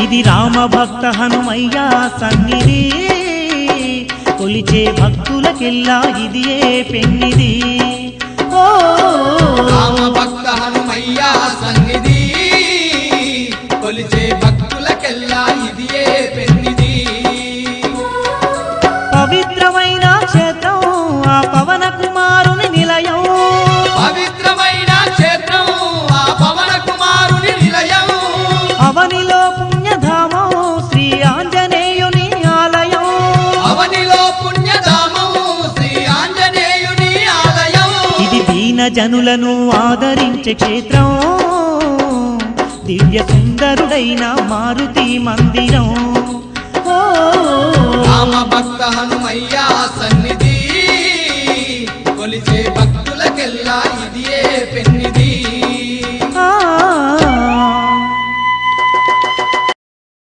ఇది రామ భక్త హనుమయ్య సన్నిధి కొలిచే భక్తులకెల్లా ఇదియే పెన్నిది ఓ రామ భక్త హనుమయ్య సన్నిధి కొలిచే భక్తులకెల్లా ఇదియే పెన్నిది పవిత్రమైన క్షేత్రం ఆ పవన కుమారుని నిలయం పవిత్రమైన క్షేత్రం ఆ పవన కుమారుని నిలయం అవనిలో పుణ్యధామం శ్రీ ఆంజనేయుని ఆలయం అవనిలో పుణ్యధామం శ్రీ ఆంజనేయుని ఆలయం ఇది దీన జనులను ఆదరించే క్షేత్రం దివ్య సుందరుడైన మారుతి మందిరం ఓ రామ భక్త హనుమయ్య సన్నిధి కొలిచే భక్తులకెల్లా